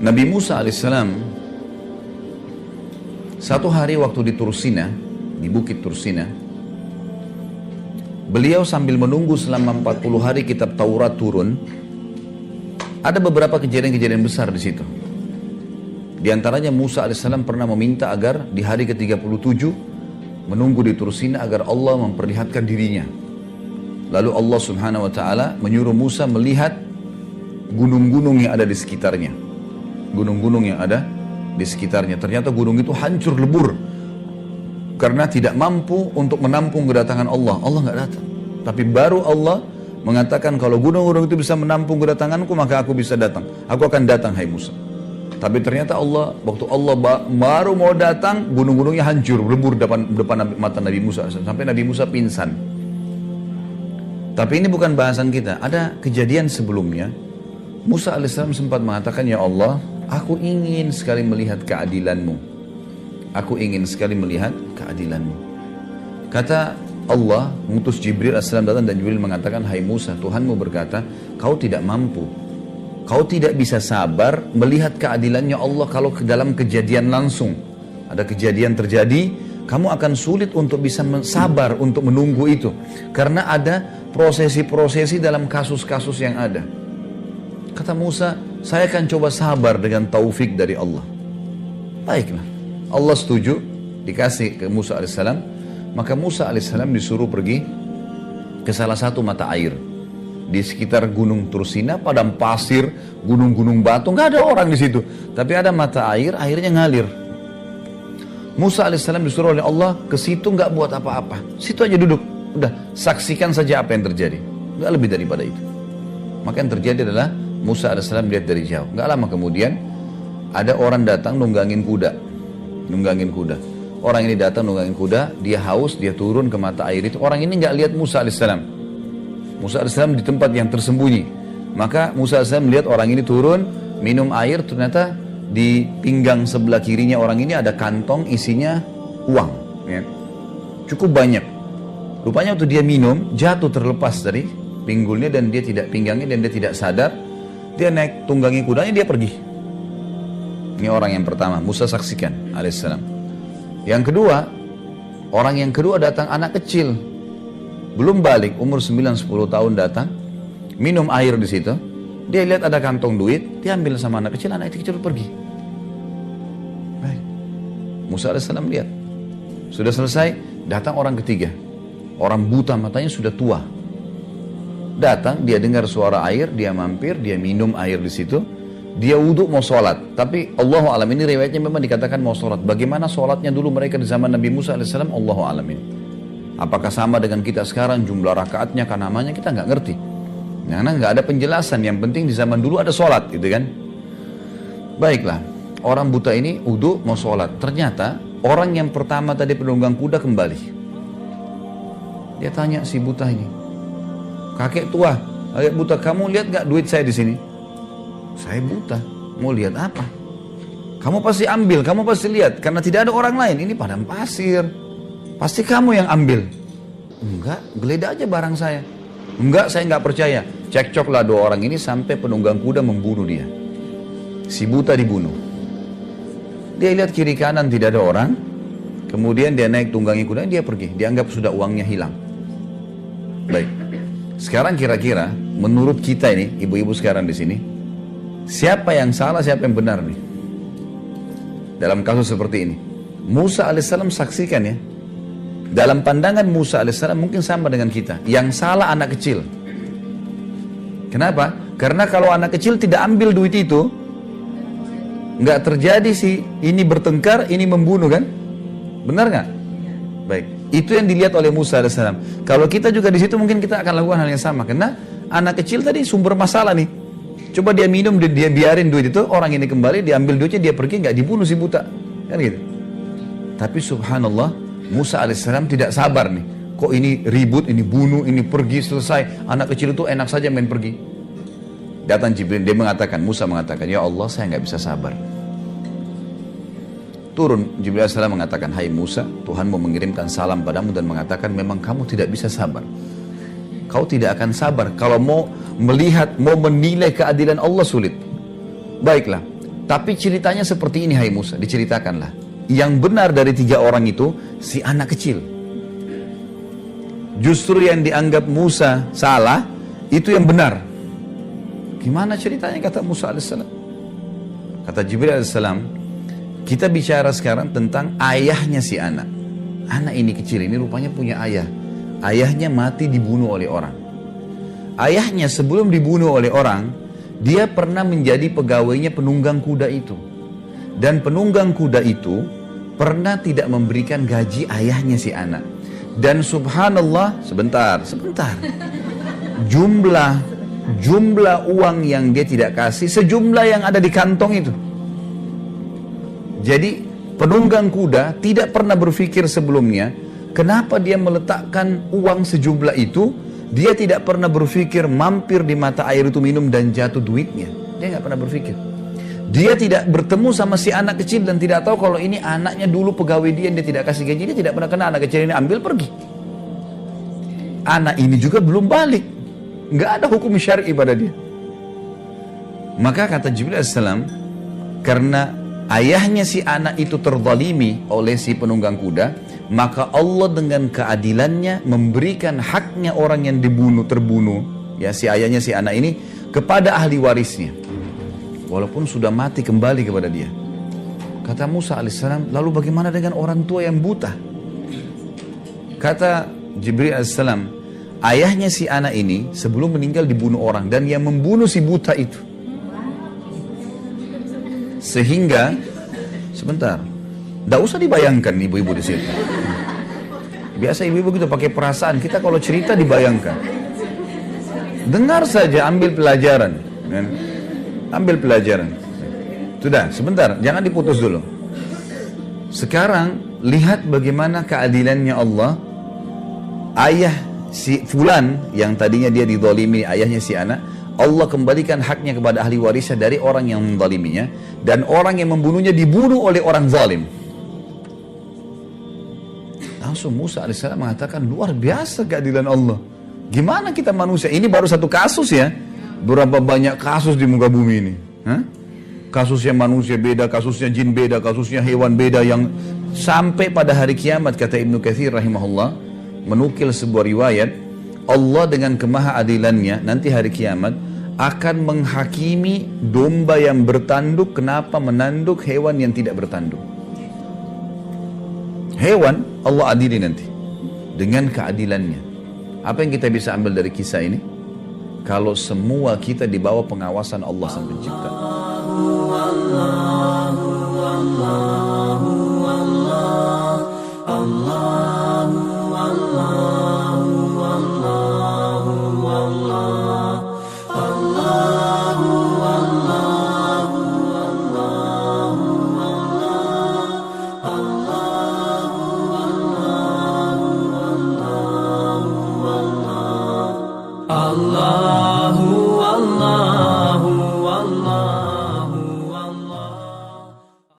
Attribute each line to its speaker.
Speaker 1: Nabi Musa alaihissalam satu hari waktu di Tursina, di bukit Tursina, beliau sambil menunggu selama 40 hari kitab Taurat turun. Ada beberapa kejadian-kejadian besar di situ. Di antaranya Musa alaihissalam pernah meminta agar di hari ke-37 menunggu di Tursina agar Allah memperlihatkan dirinya. Lalu Allah subhanahu wa ta'ala menyuruh Musa melihat gunung-gunung yang ada di sekitarnya. Gunung-gunung yang ada di sekitarnya. Ternyata gunung itu hancur lebur. Karena tidak mampu untuk menampung kedatangan Allah. Allah nggak datang. Tapi baru Allah mengatakan kalau gunung-gunung itu bisa menampung kedatanganku maka aku bisa datang. Aku akan datang hai Musa. Tapi ternyata Allah, waktu Allah baru mau datang, gunung-gunungnya hancur, lebur depan mata Nabi Musa. Sampai Nabi Musa pingsan. Tapi ini bukan bahasan kita. Ada kejadian sebelumnya. Musa alaihissalam sempat mengatakan, ya Allah, aku ingin sekali melihat keadilanmu. Aku ingin sekali melihat keadilanmu. Kata Allah, mengutus Jibril alaihissalam datang dan Jibril mengatakan, hai Musa, Tuhanmu berkata, kau tidak mampu. Kau tidak bisa sabar melihat keadilannya Allah kalau ke dalam kejadian langsung. Ada kejadian terjadi, kamu akan sulit untuk bisa sabar untuk menunggu itu. Karena ada prosesi-prosesi dalam kasus-kasus yang ada. Kata Musa, saya akan coba sabar dengan taufik dari Allah. Baiklah, Allah setuju, dikasih ke Musa alaihissalam. Maka Musa alaihissalam disuruh pergi ke salah satu mata air. Di sekitar gunung Tursina, padang pasir, gunung-gunung batu, nggak ada orang di situ. Tapi ada mata air, airnya ngalir. Musa alaihissalam disuruh oleh Allah ke situ nggak buat apa-apa. Situ aja duduk, udah saksikan saja apa yang terjadi. Nggak lebih daripada itu. Maka yang terjadi adalah Musa alaihissalam lihat dari jauh. Nggak lama kemudian ada orang datang nunggangin kuda. Orang ini datang nunggangin kuda, dia haus, dia turun ke mata air itu. Orang ini nggak lihat Musa alaihissalam. Musa alaihissalam di tempat yang tersembunyi. Maka Musa alaihissalam melihat orang ini turun, minum air, ternyata di pinggang sebelah kirinya orang ini ada kantong isinya uang. Ya. Cukup banyak. Rupanya waktu dia minum, jatuh terlepas dari pinggulnya dan dia tidak pinggangnya dan dia tidak sadar. Dia naik tunggangi kudanya, dia pergi. Ini orang yang pertama, Musa saksikan alaihissalam. Yang kedua, orang yang kedua datang anak kecil. Belum balik, umur 9-10 tahun datang, minum air di situ. Dia lihat ada kantong duit, dia ambil sama anak itu kecil pergi. Baik. Musa alaihissalam lihat. Sudah selesai, datang orang ketiga. Orang buta matanya sudah tua. Datang, dia dengar suara air, dia mampir, dia minum air di situ. Dia wudhu mau sholat. Tapi Allahu a'lam, ini riwayatnya memang dikatakan mau sholat. Bagaimana sholatnya dulu mereka di zaman Nabi Musa alaihissalam, Allahu a'lam ini. Apakah sama dengan kita sekarang, jumlah rakaatnya, kan namanya kita nggak ngerti. Karena nggak ada penjelasan, yang penting di zaman dulu ada sholat gitu kan. Baiklah, orang buta ini wudhu mau sholat. Ternyata orang yang pertama tadi penunggang kuda kembali. Dia tanya si buta ini, kakek tua, kakek buta, kamu lihat nggak duit saya di sini? Saya buta, mau lihat apa? Kamu pasti ambil, kamu pasti lihat, karena tidak ada orang lain. Ini padang pasir. Pasti kamu yang ambil. Enggak, geledah aja barang saya. Enggak, saya enggak percaya. Cekcoklah dua orang ini sampai penunggang kuda membunuh dia. Si buta dibunuh. Dia lihat kiri kanan tidak ada orang. Kemudian dia naik tunggangi kuda, dia pergi. Dianggap sudah uangnya hilang. Baik. Sekarang kira-kira menurut kita ini, ibu-ibu sekarang di sini, siapa yang salah, siapa yang benar nih? Dalam kasus seperti ini. Musa alaihissalam saksikan ya. Dalam pandangan Musa alaihissalam mungkin sama dengan kita. Yang salah anak kecil. Kenapa? Karena kalau anak kecil tidak ambil duit itu, nggak terjadi sih ini bertengkar, ini membunuh kan? Benar nggak? Baik. Itu yang dilihat oleh Musa alaihissalam. Kalau kita juga di situ mungkin kita akan lakukan hal yang sama. Karena anak kecil tadi sumber masalah nih. Coba dia minum, dia biarin duit itu, orang ini kembali, dia ambil duitnya, dia pergi, nggak dibunuh si buta. Kan gitu. Tapi subhanallah, Musa alaihissalam tidak sabar nih. Kok ini ribut, ini bunuh, ini pergi, selesai. Anak kecil itu enak saja main pergi. Datang Jibril, dia mengatakan, Musa mengatakan, ya Allah saya nggak bisa sabar. Turun Jibril alaihissalam mengatakan, hai Musa, Tuhanmu mengirimkan salam padamu dan mengatakan memang kamu tidak bisa sabar. Kau tidak akan sabar kalau mau melihat, mau menilai keadilan Allah sulit. Baiklah, Tapi ceritanya seperti ini, hai Musa, diceritakanlah. Yang benar dari 3 orang itu, si anak kecil. Justru yang dianggap Musa salah, itu yang benar. Gimana ceritanya, kata Musa alaihissalam? Kata Jibril alaihissalam, kita bicara sekarang tentang ayahnya si anak. Anak ini kecil, ini rupanya punya ayah. Ayahnya mati dibunuh oleh orang. Ayahnya sebelum dibunuh oleh orang, dia pernah menjadi pegawainya penunggang kuda itu. Dan penunggang kuda itu pernah tidak memberikan gaji ayahnya si anak. Dan subhanallah, sebentar. Jumlah uang yang dia tidak kasih, sejumlah yang ada di kantong itu. Jadi penunggang kuda tidak pernah berpikir sebelumnya, kenapa dia meletakkan uang sejumlah itu. Dia tidak pernah berpikir mampir di mata air itu minum dan jatuh duitnya. Dia nggak pernah berpikir. Dia tidak bertemu sama si anak kecil dan tidak tahu kalau ini anaknya dulu pegawai dia yang dia tidak kasih gaji. Dia tidak pernah kenal anak kecil ini, ambil pergi. Anak ini juga belum balik. Nggak ada hukum syar'i pada dia. Maka kata Jibril alaihissalam, karena ayahnya si anak itu terzalimi oleh si penunggang kuda, maka Allah dengan keadilannya memberikan haknya orang yang terbunuh, ya si ayahnya si anak ini, kepada ahli warisnya. Walaupun sudah mati kembali kepada dia. Kata Musa alaihissalam, lalu bagaimana dengan orang tua yang buta? Kata Jibril alaihissalam, ayahnya si anak ini sebelum meninggal dibunuh orang, dan yang membunuh si buta itu. Sehingga, sebentar, tidak usah dibayangkan ibu-ibu di sini. Biasa ibu-ibu gitu pakai perasaan. Kita kalau cerita dibayangkan. Dengar saja, ambil pelajaran. Ambil pelajaran. Sudah, sebentar, jangan diputus dulu. Sekarang lihat bagaimana keadilannya Allah. Ayah si fulan yang tadinya dia dizalimi, ayahnya si anak, Allah kembalikan haknya kepada ahli warisnya dari orang yang menzaliminya, dan orang yang membunuhnya dibunuh oleh orang zalim. Langsung Musa alaihissalam mengatakan, luar biasa keadilan Allah. Gimana kita manusia? Ini baru satu kasus ya. Berapa banyak kasus di muka bumi ini? Kasusnya manusia beda, kasusnya jin beda, kasusnya hewan beda, yang sampai pada hari kiamat, kata Ibnu Katsir rahimahullah, menukil sebuah riwayat, Allah dengan kemahaadilannya nanti hari kiamat akan menghakimi domba yang bertanduk kenapa menanduk hewan yang tidak bertanduk. Hewan Allah adili nanti dengan keadilannya. Apa yang kita bisa ambil dari kisah ini? Kalau semua kita di bawah pengawasan Allah Sang Pencipta.